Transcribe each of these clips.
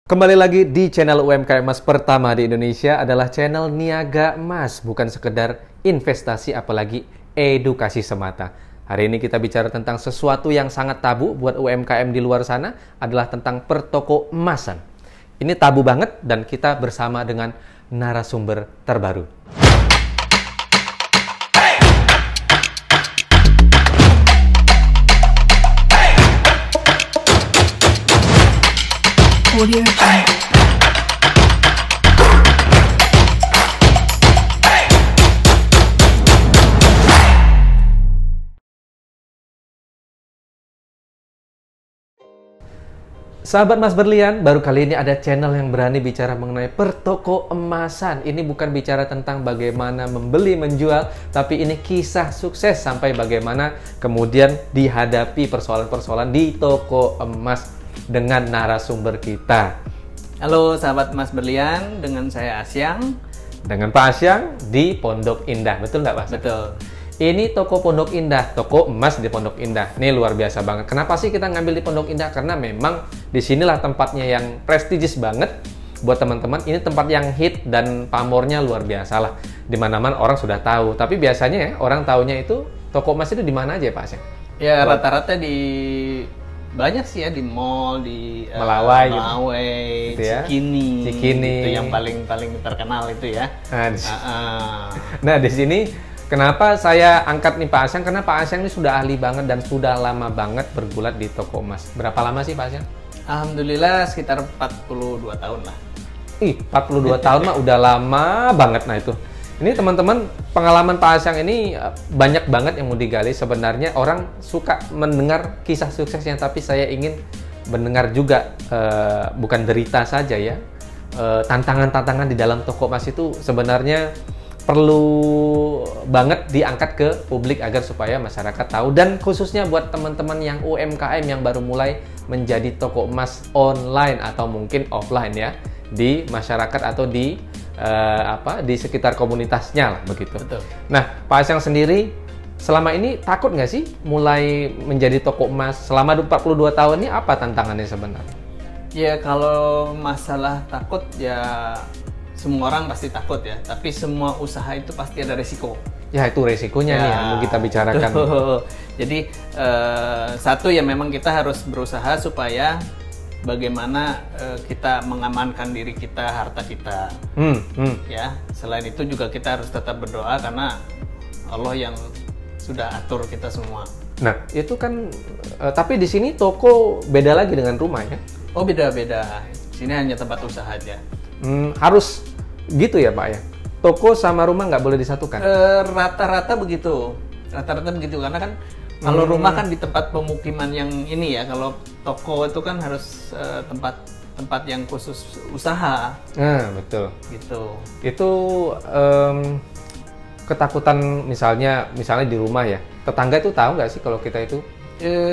Kembali lagi di channel UMKM Emas pertama di Indonesia adalah channel Niaga Emas, bukan sekedar investasi apalagi edukasi semata. Hari ini kita bicara tentang sesuatu yang sangat tabu buat UMKM di luar sana adalah tentang pertoko emasan. Ini tabu banget dan kita bersama dengan narasumber terbaru. Audio Jungle. Sahabat Mas Berlian, baru kali ini ada channel yang berani bicara mengenai pertoko emasan. Ini bukan bicara tentang bagaimana membeli, menjual, tapi ini kisah sukses sampai bagaimana kemudian dihadapi persoalan-persoalan di toko emas dengan narasumber kita. Halo sahabat Mas Berlian, dengan saya Asyang. Dengan Pak Asyang di Pondok Indah, betul nggak Pak? Betul. Ini toko Pondok Indah, toko emas di Pondok Indah. Ini luar biasa banget. Kenapa sih kita ngambil di Pondok Indah? Karena memang disinilah tempatnya yang prestigious banget buat teman-teman. Ini tempat yang hit dan pamornya luar biasa lah. Di mana-mana orang sudah tahu. Tapi biasanya ya, orang taunya itu toko emas itu di mana aja Pak Asyang? Ya rata-rata di banyak sih ya, di mall, di Melawai, gitu ya? Cikini. Itu yang paling terkenal itu ya. Nah, di sini kenapa saya angkat nih Pak Asyang? Karena Pak Asyang ini sudah ahli banget dan sudah lama banget bergulat di toko emas. Berapa lama sih Pak Asyang? Alhamdulillah sekitar 42 tahun lah. 42 tahun mah udah lama banget. Nah itu. Ini teman-teman, pengalaman Pak Asyang ini banyak banget yang mau digali. Sebenarnya orang suka mendengar kisah suksesnya, tapi saya ingin mendengar juga bukan derita saja ya. Tantangan-tantangan di dalam toko emas itu sebenarnya perlu banget diangkat ke publik agar supaya masyarakat tahu, dan khususnya buat teman-teman yang UMKM yang baru mulai menjadi toko emas online atau mungkin offline ya di masyarakat atau di sekitar komunitasnya lah begitu. Betul. Nah, Pak Asyang sendiri selama ini takut nggak sih mulai menjadi toko emas? Selama 42 tahun ini apa tantangannya sebenarnya? Ya kalau masalah takut ya semua orang pasti takut ya, tapi semua usaha itu pasti ada resiko. Ya itu resikonya nih yang mau kita bicarakan. Jadi satu ya memang kita harus berusaha supaya bagaimana kita mengamankan diri kita, harta kita. Ya, selain itu juga kita harus tetap berdoa karena Allah yang sudah atur kita semua. Nah, itu kan tapi di sini toko beda lagi dengan rumah ya? Oh, beda-beda. Sini hanya tempat usaha aja. Harus gitu ya Pak ya? Toko sama rumah nggak boleh disatukan? Rata-rata begitu. Rata-rata begitu karena kan kalau rumah kan di tempat pemukiman yang ini ya, kalau toko itu kan harus tempat yang khusus usaha. Nah, betul. Gitu. Itu ketakutan misalnya di rumah ya, tetangga itu tahu nggak sih kalau kita itu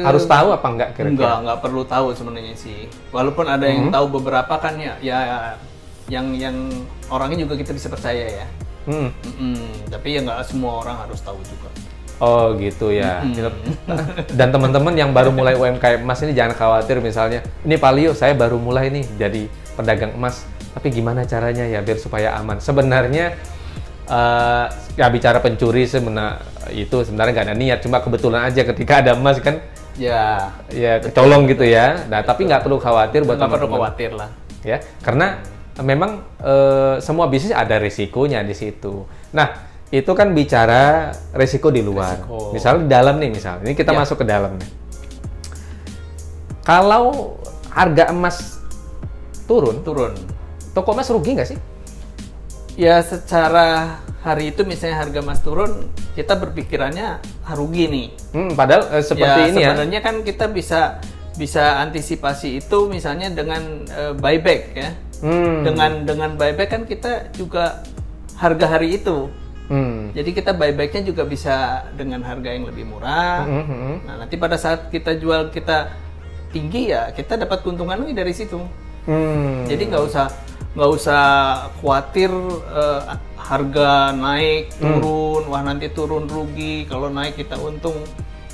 harus tahu apa nggak kira-kira? Nggak perlu tahu sebenarnya sih. Walaupun ada yang tahu beberapa kan ya yang orangnya juga kita bisa percaya ya. Tapi ya nggak semua orang harus tahu juga. Oh gitu ya. Dan teman-teman yang baru mulai UMKM emas ini jangan khawatir, misalnya ini Pak Lio, saya baru mulai nih jadi pedagang emas, tapi gimana caranya ya biar supaya aman? Sebenarnya ya bicara pencuri itu sebenarnya nggak ada niat, cuma kebetulan aja ketika ada emas kan ya kecolong gitu ya. Nah tapi nggak perlu khawatir buat teman-teman. Nggak perlu khawatir lah. Ya karena memang semua bisnis ada risikonya di situ. Nah itu kan bicara resiko di luar. Misalnya di dalam nih, ini kita masuk ke dalam nih. Kalau harga emas turun, toko emas rugi nggak sih? Ya secara hari itu misalnya harga emas turun, kita berpikirannya rugi nih. Padahal seperti ini ya. Sebenarnya kan kita bisa antisipasi itu misalnya dengan buyback ya. Dengan buyback kan kita juga harga hari itu. Jadi kita buybacknya juga bisa dengan harga yang lebih murah. Nah nanti pada saat kita jual kita tinggi ya kita dapat keuntungan lagi dari situ. Jadi nggak usah khawatir harga naik turun, wah nanti turun rugi, kalau naik kita untung.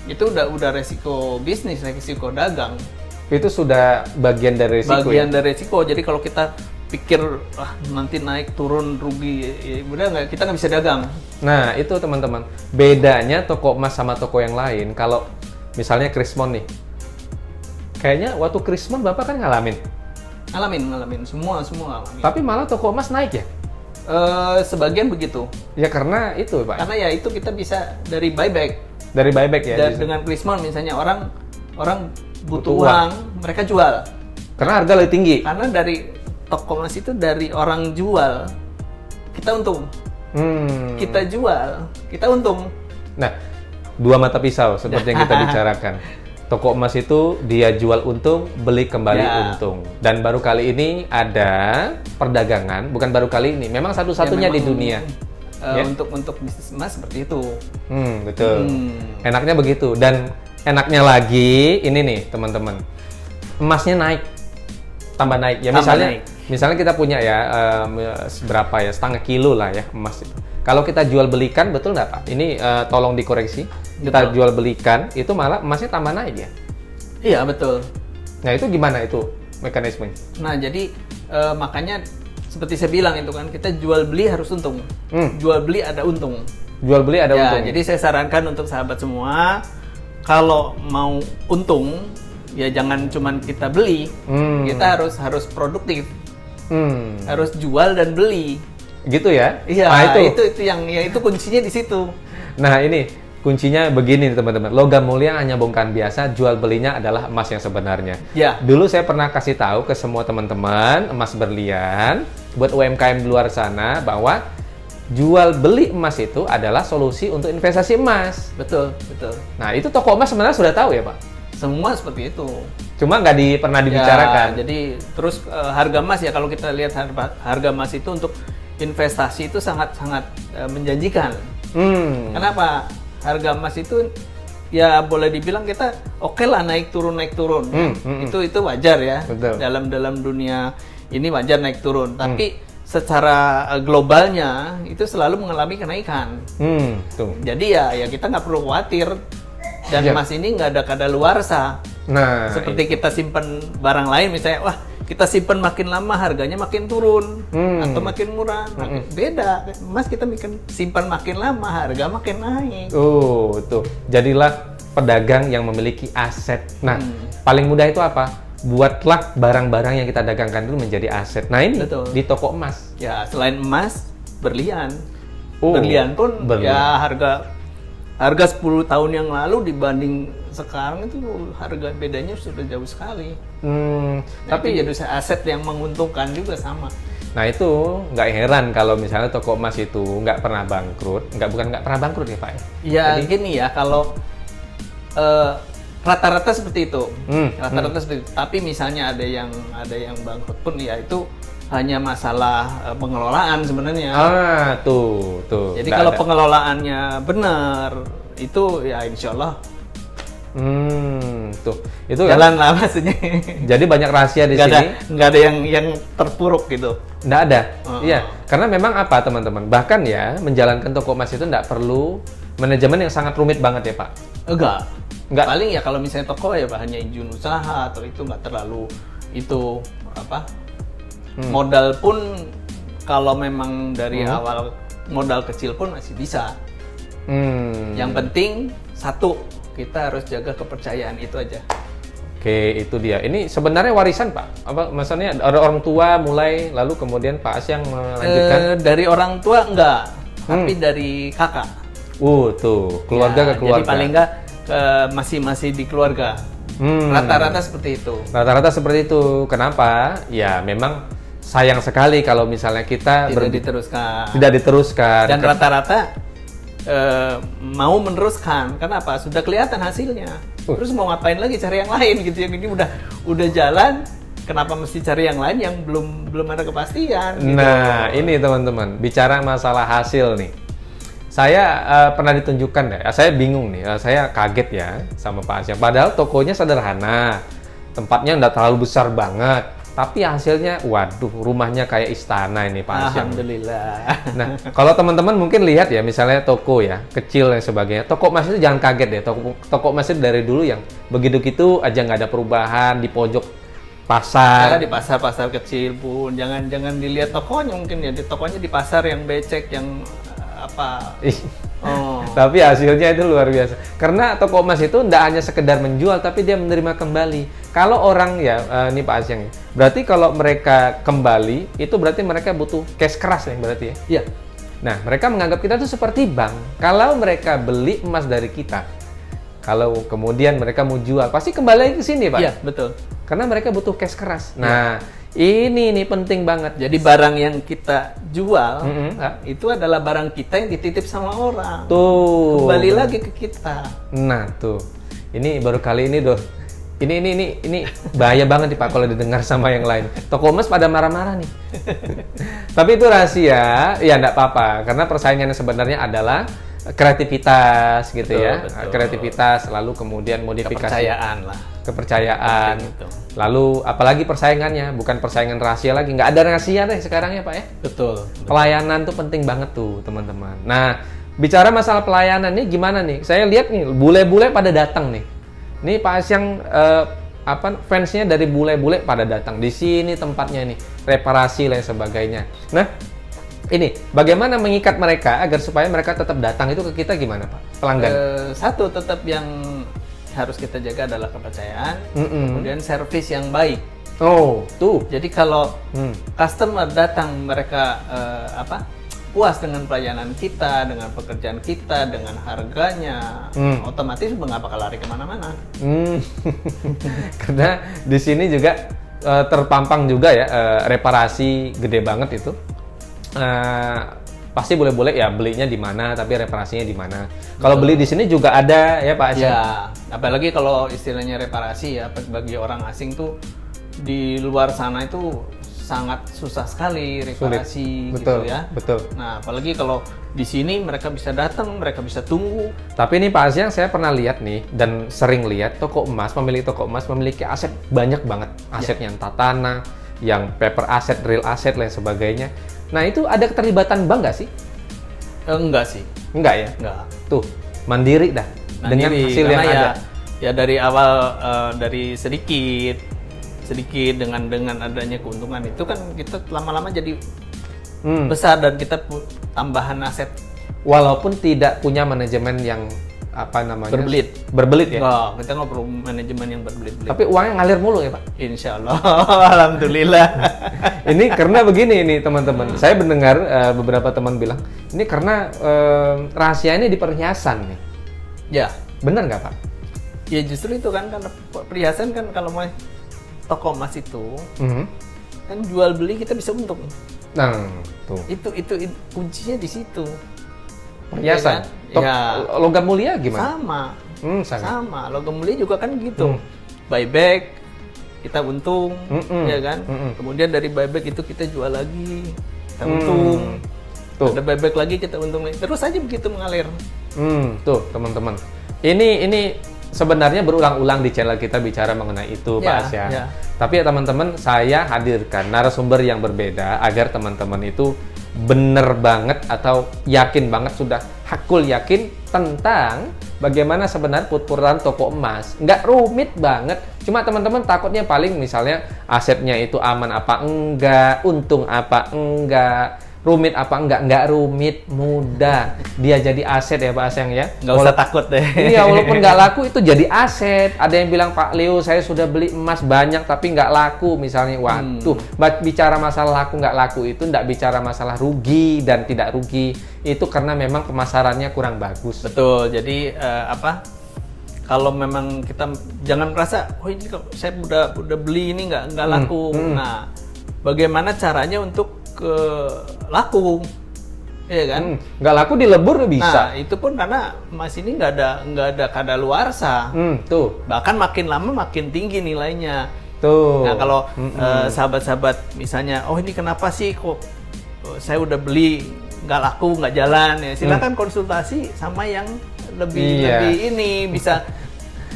Itu udah resiko bisnis, resiko dagang. Itu sudah bagian dari risiko. Bagian dari risiko. Jadi kalau kita pikir nanti naik turun rugi, ya udah nggak, kita nggak bisa dagang. Nah itu teman-teman, bedanya toko emas sama toko yang lain. Kalau misalnya Krismon nih, kayaknya waktu Krismon Bapak kan ngalamin semua ngalamin. Tapi malah toko emas naik ya? Sebagian begitu. Ya karena itu Pak. Karena ya itu kita bisa dari buyback. Dari buyback ya. Dengan Krismon misalnya orang butuh uang, mereka jual. Karena harga lebih tinggi. Karena dari toko emas itu dari orang jual, kita untung. Kita jual, kita untung. Nah, dua mata pisau seperti yang kita bicarakan. Toko emas itu dia jual untung, beli kembali untung. Dan baru kali ini ada perdagangan, bukan baru kali ini, memang satu-satunya di dunia. Untuk bisnis emas seperti itu. Betul. Enaknya begitu. Dan enaknya lagi ini nih teman-teman, emasnya naik, tambah naik. Ya misalnya kita punya ya berapa ya, setengah kilo lah ya emas itu. Kalau kita jual belikan, betul nggak Pak? Ini tolong dikoreksi. Kita jual belikan, itu malah emasnya tambah naik ya? Iya, betul. Nah, itu gimana itu mekanismenya? Nah, jadi makanya seperti saya bilang itu kan, kita jual beli harus untung. Jual beli ada untung. Jual beli ada untung. Jadi saya sarankan untuk sahabat semua, kalau mau untung, ya jangan cuman kita beli, kita harus produktif. Harus jual dan beli. Gitu ya? Iya, itu kuncinya di situ. Nah, ini kuncinya begini teman-teman. Logam mulia hanya bongkahan biasa, jual belinya adalah emas yang sebenarnya. Ya. Dulu saya pernah kasih tahu ke semua teman-teman emas berlian buat UMKM di luar sana bahwa jual beli emas itu adalah solusi untuk investasi emas. Betul. Nah, itu toko emas sebenarnya sudah tahu ya, Pak? Semua seperti itu. Cuma nggak pernah dibicarakan. Ya, jadi terus harga emas ya, kalau kita lihat harga emas itu untuk investasi itu sangat-sangat menjanjikan. Kenapa? Harga emas itu ya boleh dibilang kita oke lah naik turun. Itu wajar ya. Betul. Dalam dunia ini wajar naik turun. Tapi secara globalnya itu selalu mengalami kenaikan. Jadi ya kita nggak perlu khawatir. Dan emas ini nggak ada kadaluarsa. Nah, seperti kita simpan barang lain misalnya, kita simpan makin lama harganya makin turun atau makin murah. Beda, emas kita simpan makin lama harga makin naik. Tuh. Jadilah pedagang yang memiliki aset. Nah, paling mudah itu apa? Buatlah barang-barang yang kita dagangkan dulu menjadi aset. Nah, ini di toko emas. Ya, selain emas, berlian. Berlian pun ya harga 10 tahun yang lalu dibanding sekarang itu harga bedanya sudah jauh sekali. Tapi jadi aset yang menguntungkan juga sama. Nah itu nggak heran kalau misalnya toko emas itu nggak pernah bangkrut. Bukan nggak pernah bangkrut ya Pak? Ya gini ya, kalau rata-rata seperti itu. Rata-rata seperti itu. Tapi misalnya ada yang bangkrut pun ya itu hanya masalah pengelolaan sebenarnya. Tuh. Jadi kalau pengelolaannya benar, itu ya insya Allah. Tuh. Itu jalan lah maksudnya. Jadi banyak rahasia di sini. Nggak ada yang terpuruk gitu. Nggak ada. Iya. Karena memang apa teman-teman? Bahkan ya menjalankan toko emas itu nggak perlu manajemen yang sangat rumit banget ya Pak? Enggak. Paling ya kalau misalnya toko ya hanya izin usaha atau itu nggak terlalu itu apa? Modal pun kalau memang dari awal modal kecil pun masih bisa. Yang penting satu, kita harus jaga kepercayaan, itu aja. Oke, itu dia. Ini sebenarnya warisan Pak? Apa maksudnya ada orang tua mulai lalu kemudian Pak As yang melanjutkan? Dari orang tua enggak, tapi dari kakak. Tuh keluarga ke keluarga. Jadi paling enggak masih di keluarga. Rata-rata seperti itu. Rata-rata seperti itu. Kenapa? Ya memang sayang sekali kalau misalnya kita tidak diteruskan. Dan rata-rata mau meneruskan. Kenapa? Sudah kelihatan hasilnya. Terus mau ngapain lagi cari yang lain gitu? Yang ini udah jalan. Kenapa mesti cari yang lain yang belum ada kepastian? Gitu. Nah ini teman-teman, bicara masalah hasil nih. Saya pernah ditunjukkan deh. Saya bingung nih. Saya kaget ya sama Pak Asyam. Padahal tokonya sederhana, tempatnya nggak terlalu besar banget. tapi hasilnya, waduh, rumahnya kayak istana ini Pak Asyang. Alhamdulillah. Nah, kalau teman-teman mungkin lihat ya, misalnya toko ya, kecil dan sebagainya. Toko emas itu jangan kaget deh, toko emas itu dari dulu yang begitu-gitu aja nggak ada perubahan di pojok pasar. Karena di pasar-pasar kecil pun, jangan dilihat tokonya mungkin ya, di tokonya di pasar yang becek, yang apa. Oh. Tapi hasilnya itu luar biasa. Karena toko emas itu tidak hanya sekedar menjual, tapi dia menerima kembali. Kalau orang ya, ini Pak Asyang, berarti kalau mereka kembali, itu berarti mereka butuh cash keras ya berarti ya? Iya. Nah, mereka menganggap kita itu seperti bank. Kalau mereka beli emas dari kita, kalau kemudian mereka mau jual, pasti kembali lagi ke sini Pak? Iya, betul. Karena mereka butuh cash keras. Nah, ini nih penting banget. Jadi barang yang kita jual itu adalah barang kita yang dititip sama orang. Tuh. Kembali lagi ke kita. Nah, tuh. Ini baru kali ini doh. Ini bahaya banget nih Pak kalau didengar sama yang lain. Toko emas pada marah-marah nih. Tapi itu rahasia, ya enggak apa-apa. Karena persaingannya sebenarnya adalah kreativitas gitu, betul, ya. Betul. Kreativitas, lalu kemudian modifikasi. Kepercayaan lah. Kepercayaan. Lalu apalagi persaingannya, bukan persaingan rahasia lagi. Nggak ada rahasia deh sekarang ya Pak ya. Betul. Pelayanan tuh penting banget tuh teman-teman. Nah, bicara masalah pelayanan nih gimana nih? Saya lihat nih bule-bule pada datang nih. Nih Pak Asyang fansnya dari bule-bule pada datang. Di sini tempatnya nih, reparasi dan sebagainya. Nah, ini bagaimana mengikat mereka agar supaya mereka tetap datang itu ke kita gimana Pak? Pelanggan. Satu tetap yang harus kita jaga adalah kepercayaan, kemudian servis yang baik. Oh, tuh. Jadi kalau customer datang mereka puas dengan pelayanan kita, dengan pekerjaan kita, dengan harganya, otomatis mengapa lari kemana-mana? Karena di sini juga terpampang juga ya reparasi gede banget itu. Pasti boleh-boleh ya belinya di mana, tapi reparasinya di mana. Kalau beli di sini juga ada ya Pak Asyang. Ya, apalagi kalau istilahnya reparasi ya bagi orang asing tuh di luar sana itu sangat susah sekali reparasi. Sulit. Betul, gitu ya. Betul. Nah, apalagi kalau di sini mereka bisa datang, mereka bisa tunggu. Tapi ini Pak Asyang saya pernah lihat nih dan sering lihat pemilik toko emas memiliki aset banyak banget. Asetnya entah tanah, yang paper aset, real aset dan sebagainya. Nah, itu ada keterlibatan bank nggak sih? Enggak sih. Enggak ya? Enggak. Tuh, mandiri dah. Dengan hasil yang ada. Ya dari awal dari sedikit dengan adanya keuntungan itu kan kita lama-lama jadi besar dan kita tambahan aset. Walaupun tidak punya manajemen yang berbelit ya? Enggak, kita nggak perlu manajemen yang berbelit-belit. Tapi uangnya ngalir mulu ya Pak? Insya Allah, alhamdulillah. Ini karena begini nih teman-teman, saya mendengar beberapa teman bilang, ini karena rahasia ini di perhiasan nih. Ya. Benar nggak Pak? Ya justru itu kan, karena perhiasan kan kalau mau toko emas itu, kan jual beli kita bisa untung. Nah, tuh. Itu kuncinya di situ. Perhiasan, ya. Logam mulia gimana? Sama. Logam mulia juga kan gitu. Buyback, kita untung, ya kan? Kemudian dari buyback itu kita jual lagi, kita untung. Tuh. Ada buyback lagi, kita untung lagi. Terus aja begitu mengalir. Tuh teman-teman. Ini sebenarnya berulang-ulang di channel kita bicara mengenai itu Pak Asyang. Ya. Tapi ya teman-teman, saya hadirkan narasumber yang berbeda agar teman-teman itu bener banget atau yakin banget, sudah hakul yakin tentang bagaimana sebenarnya put-putan toko emas. Nggak rumit banget, cuma teman-teman takutnya paling misalnya asetnya itu aman apa enggak, untung apa enggak, rumit apa enggak rumit, mudah. Dia jadi aset ya Pak Asyang ya. Nggak usah takut deh. Iya, walaupun nggak laku itu jadi aset. Ada yang bilang, Pak Leo saya sudah beli emas banyak tapi nggak laku misalnya. Waduh, bicara masalah laku nggak laku itu nggak bicara masalah rugi dan tidak rugi. Itu karena memang pemasarannya kurang bagus. Betul, jadi kalau memang kita jangan merasa, oh ini saya udah beli ini nggak laku. Nah, bagaimana caranya untuk laku, ya kan? Nggak laku dilebur bisa. Nah, itu pun karena emas ini nggak ada kadaluarsa. Tuh. Bahkan makin lama makin tinggi nilainya. Tuh. Nah, kalau sahabat-sahabat misalnya, oh ini kenapa sih kok saya udah beli nggak laku, nggak jalan, ya silakan konsultasi sama yang lebih ini bisa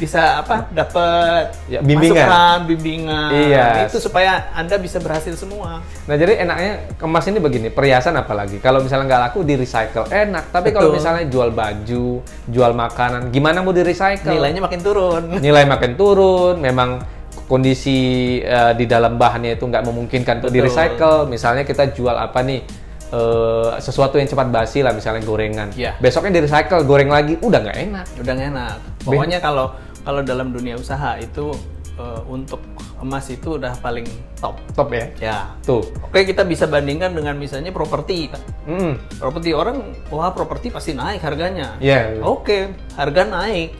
bisa apa? Dapat ya, bimbingan. masukan, bimbingan. Iya. Itu supaya Anda bisa berhasil semua. Nah, jadi enaknya emas ini begini, perhiasan apalagi. Kalau misalnya nggak laku, di recycle enak. Tapi kalau misalnya jual baju, jual makanan, gimana mau di recycle? Nilainya makin turun. Nilai makin turun, memang kondisi di dalam bahannya itu nggak memungkinkan untuk di recycle. Misalnya kita jual apa nih, sesuatu yang cepat basi lah, misalnya gorengan. Yeah. Besoknya di recycle, goreng lagi, udah nggak enak. Udah nggak enak. Pokoknya kalau dalam dunia usaha itu untuk emas itu udah paling top. Top ya? Ya. Tuh. Oke, kita bisa bandingkan dengan misalnya properti, Pak. Properti, orang, wah properti pasti naik harganya. Iya. Oke, harga naik.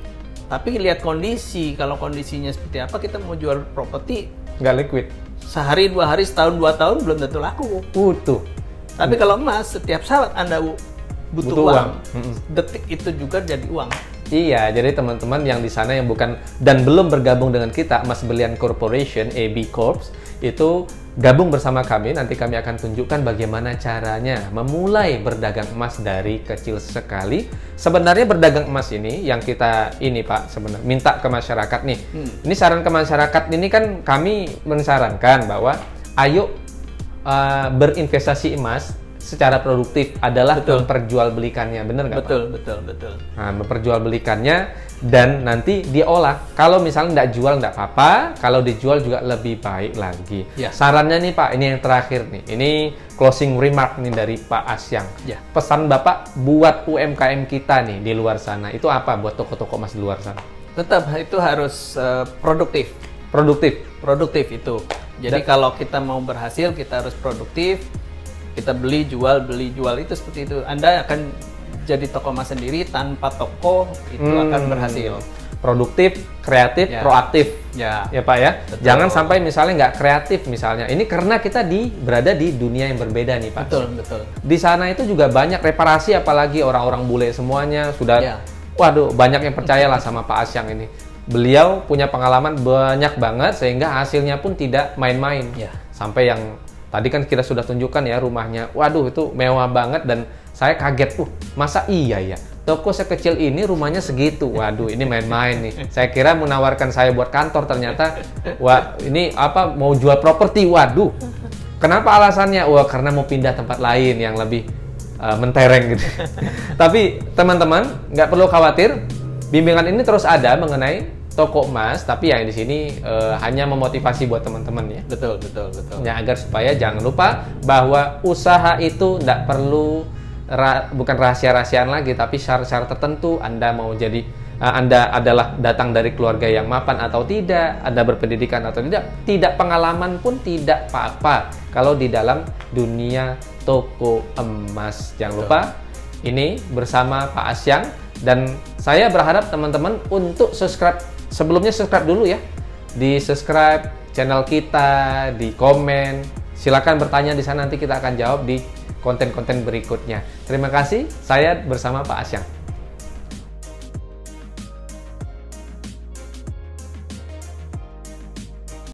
Tapi lihat kondisi, kalau kondisinya seperti apa, kita mau jual properti Nggak liquid. sehari, 2 hari, setahun, 2 tahun belum tentu laku. Tuh. Tapi kalau emas, setiap saat Anda butuh uang. Detik itu juga jadi uang. Iya, jadi teman-teman yang di sana yang bukan dan belum bergabung dengan kita, Emas Berlian Corporation, AB Corps, itu gabung bersama kami. Nanti kami akan tunjukkan bagaimana caranya memulai berdagang emas dari kecil sekali. Sebenarnya berdagang emas ini yang kita ini Pak, sebenarnya minta ke masyarakat nih. Ini saran ke masyarakat ini kan kami mensarankan bahwa ayo berinvestasi emas secara produktif adalah memperjualbelikannya, bener nggak Pak? Betul. Nah, memperjualbelikannya dan nanti diolah. Kalau misalnya nggak jual nggak apa-apa, kalau dijual juga lebih baik lagi. Ya. Sarannya nih Pak, ini yang terakhir nih, ini closing remark nih dari Pak Asyang. Ya. Pesan Bapak buat UMKM kita nih di luar sana, itu apa buat toko-toko emas di luar sana? Tetap itu harus produktif. Produktif itu. Jadi kalau kita mau berhasil, kita harus produktif. Kita beli jual itu seperti itu. Anda akan jadi toko emas sendiri, tanpa toko itu akan berhasil. Produktif, kreatif, proaktif. Ya Pak ya. Betul. Jangan sampai misalnya nggak kreatif misalnya. Ini karena kita berada di dunia yang berbeda nih Pak. Betul. Di sana itu juga banyak reparasi, apalagi orang-orang bule semuanya sudah. Waduh, banyak yang percayalah sama Pak Asyang ini. Beliau punya pengalaman banyak banget sehingga hasilnya pun tidak main-main. Sampai yang tadi kan kita sudah tunjukkan ya rumahnya. Waduh, itu mewah banget dan saya kaget. Masa iya ya? Toko sekecil ini rumahnya segitu. Waduh, ini main-main nih. Saya kira menawarkan saya buat kantor, ternyata wah, ini apa, mau jual properti. Waduh. Kenapa alasannya? Wah, karena mau pindah tempat lain yang lebih mentereng gitu. Tapi teman-teman nggak perlu khawatir. Bimbingan ini terus ada mengenai toko emas, tapi yang di sini hanya memotivasi buat teman-teman ya. Betul. Ya, agar supaya jangan lupa bahwa usaha itu tidak perlu bukan rahasia-rahasiaan lagi, tapi syarat-syarat tertentu. Anda mau jadi Anda adalah datang dari keluarga yang mapan atau tidak, Anda berpendidikan atau tidak pengalaman pun tidak apa-apa kalau di dalam dunia toko emas. Jangan lupa ini bersama Pak Asyang. Dan saya berharap teman-teman untuk subscribe, sebelumnya subscribe dulu ya. Di subscribe channel kita, di komen. Silakan bertanya di sana, nanti kita akan jawab di konten-konten berikutnya. Terima kasih, saya bersama Pak Asyang.